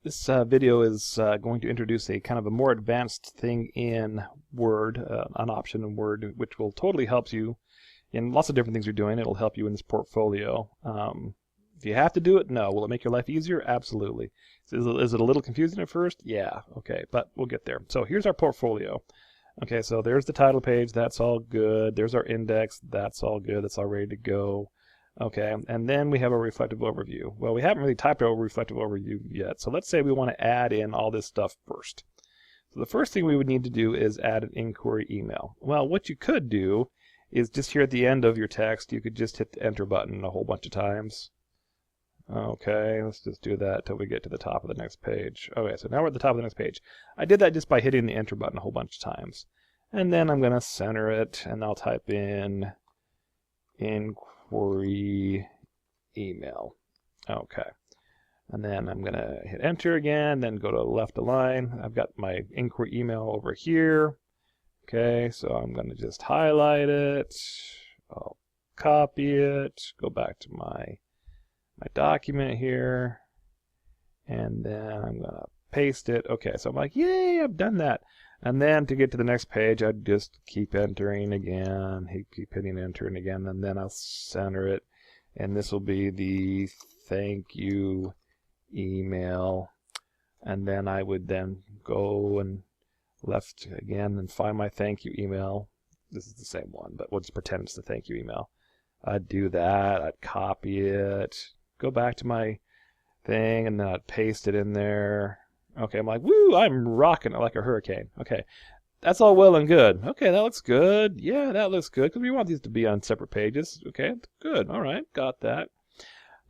This video is going to introduce a kind of a more advanced thing in Word, an option in Word, which will totally help you in lots of different things you're doing. It'll help you in this portfolio. If you have to do it, no. Will it make your life easier? Absolutely. Is it a little confusing at first? Yeah, okay, but we'll get there. So here's our portfolio. Okay, so there's the title page. That's all good. There's our index. That's all good. That's all ready to go. Okay, and then we have a reflective overview. Well, we haven't really typed our reflective overview yet, so let's say we want to add in all this stuff first. So the first thing we would need to do is add an inquiry email. Well, what you could do is just here at the end of your text, you could just hit the enter button a whole bunch of times. Okay, let's just do that till we get to the top of the next page. Okay, so now we're at the top of the next page. I did that just by hitting the enter button a whole bunch of times. And then I'm going to center it, and I'll type in inquiry email. Okay. And then I'm going to hit enter again, then go to left align. I've got my inquiry email over here. Okay, so I'm going to just highlight it. I'll copy it, go back to my document here, and then I'm going to paste it. Okay, so I'm like, yay, I've done that. And then to get to the next page, I'd just keep entering again, keep hitting enter and again, and then I'll center it. And this will be the thank you email. And then I would then go and left again and find my thank you email. This is the same one, but we'll just pretend it's the thank you email. I'd do that, I'd copy it, go back to my thing, and then I'd paste it in there. Okay, I'm like, woo, I'm rocking it like a hurricane. Okay, that's all well and good. Okay, that looks good. Yeah, that looks good, because we want these to be on separate pages. Okay, good. All right, got that.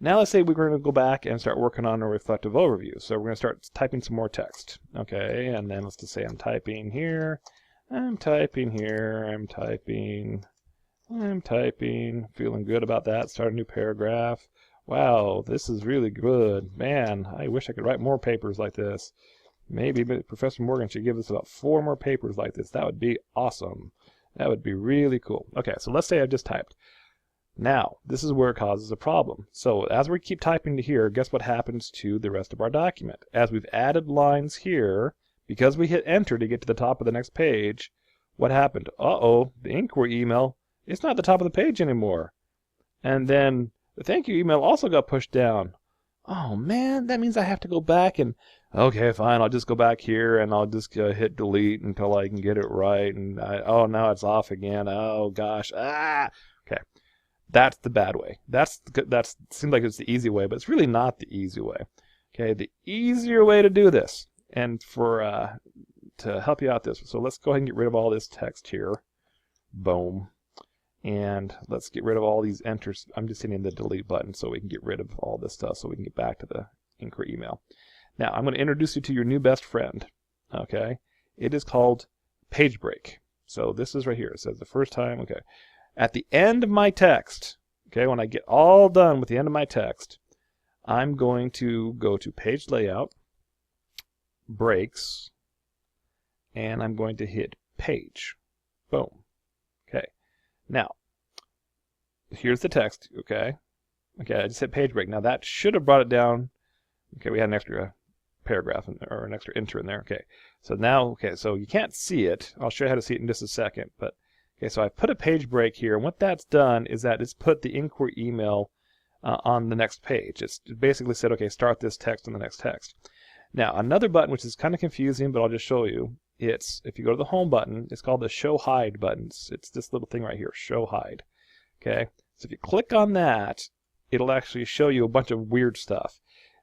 Now let's say we're going to go back and start working on a reflective overview. So we're going to start typing some more text. Okay, and then let's just say I'm typing here. I'm typing here. I'm typing. Feeling good about that. Start a new paragraph. Wow, this is really good. Man, I wish I could write more papers like this. Maybe Professor Morgan should give us about 4 more papers like this. That would be awesome. That would be really cool. Okay, so let's say I've just typed. Now, this is where it causes a problem. So as we keep typing to here, guess what happens to the rest of our document? As we've added lines here, because we hit enter to get to the top of the next page, what happened? Uh-oh, the inquiry email, it's not at the top of the page anymore. And then the thank you email also got pushed down. Oh man, that means I have to go back and, okay, fine, I'll just go back here and I'll just hit delete until I can get it right. And oh, now it's off again. Oh gosh, okay. That's the bad way. That's seems like it's the easy way, but it's really not the easy way. Okay, the easier way to do this, and for to help you out this, so let's go ahead and get rid of all this text here. Boom. And let's get rid of all these enters. I'm just hitting the delete button so we can get rid of all this stuff so we can get back to the inquiry email. Now, I'm going to introduce you to your new best friend. Okay, it is called page break. So this is right here. It says the first time. Okay. At the end of my text, okay, when I get all done with the end of my text, I'm going to go to page layout, breaks, and I'm going to hit page. Boom. Okay. Now, here's the text, okay? Okay, I just hit page break. Now that should have brought it down. Okay, we had an extra paragraph or an extra enter in there. Okay, so now, okay, so you can't see it. I'll show you how to see it in just a second, but okay, so I put a page break here, and what that's done is that it's put the inquiry email on the next page. It's basically said, okay, start this text on the next text. Now, another button, which is kind of confusing, but I'll just show you, it's, if you go to the home button, it's called the show hide buttons. It's this little thing right here, show hide. Okay, so if you click on that, it'll actually show you a bunch of weird stuff.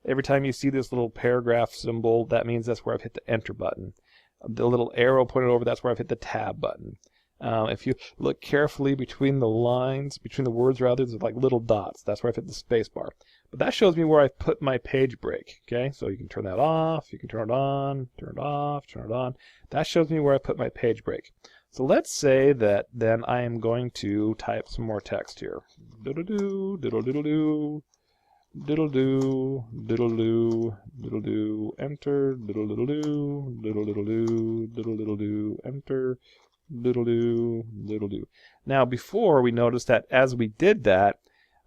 Every time you see this little paragraph symbol, that means that's where I've hit the enter button. The little arrow pointed over, that's where I've hit the tab button. If you look carefully between the lines, between the words rather, there's like little dots. That's where I've hit the space bar. But that shows me where I've put my page break. Okay, so you can turn that off, you can turn it on, turn it off, turn it on. That shows me where I put my page break. So let's say that then I am going to type some more text here. Diddle-doo, diddle-diddle-doo, diddle-doo, diddle-doo, diddle-doo, enter, diddle-diddle-doo, diddle-diddle-doo, diddle-diddle-doo, enter. Diddle-doo, diddle-doo. Now before we noticed that as we did that,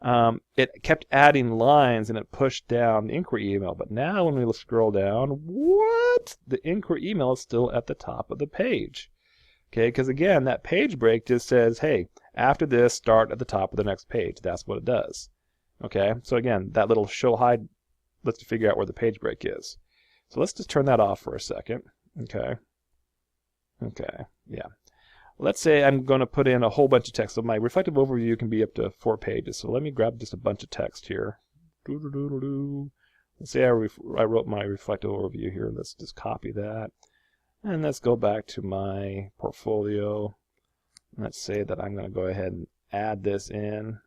it kept adding lines and it pushed down the inquiry email. But now when we scroll down, what? The inquiry email is still at the top of the page. Okay, because again, that page break just says, hey, after this, start at the top of the next page. That's what it does. Okay, so again, that little show hide lets you figure out where the page break is. So let's just turn that off for a second. Okay. Okay, yeah. Let's say I'm going to put in a whole bunch of text. So my reflective overview can be up to 4 pages. So let me grab just a bunch of text here. Let's say I wrote my reflective overview here. Let's just copy that. And let's go back to my portfolio. Let's say that I'm going to go ahead and add this in.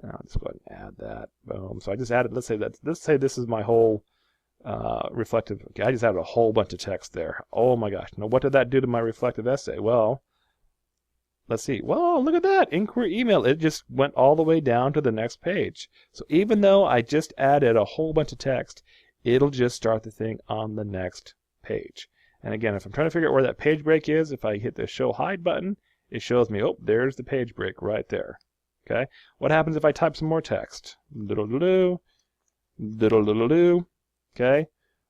And I'll just go ahead and add that. Boom. So I just added, let's say this is my whole reflective. Okay, I just added a whole bunch of text there. Oh my gosh. Now what did that do to my reflective essay? Well, let's see. Well, look at that. Inquiry email. It just went all the way down to the next page. So even though I just added a whole bunch of text, it'll just start the thing on the next page. And again, if I'm trying to figure out where that page break is, if I hit the show hide button, it shows me, oh, there's the page break right there. Okay. What happens if I type some more text? Diddle-diddle-doo. Diddle-diddle-doo. Okay.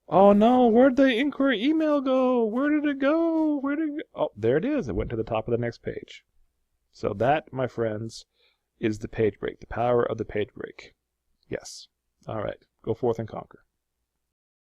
Oh no, where'd the inquiry email go? Where did it go? Where did it go? Oh, there it is. It went to the top of the next page. So that, my friends, is the page break, the power of the page break. Yes. All right. Go forth and conquer.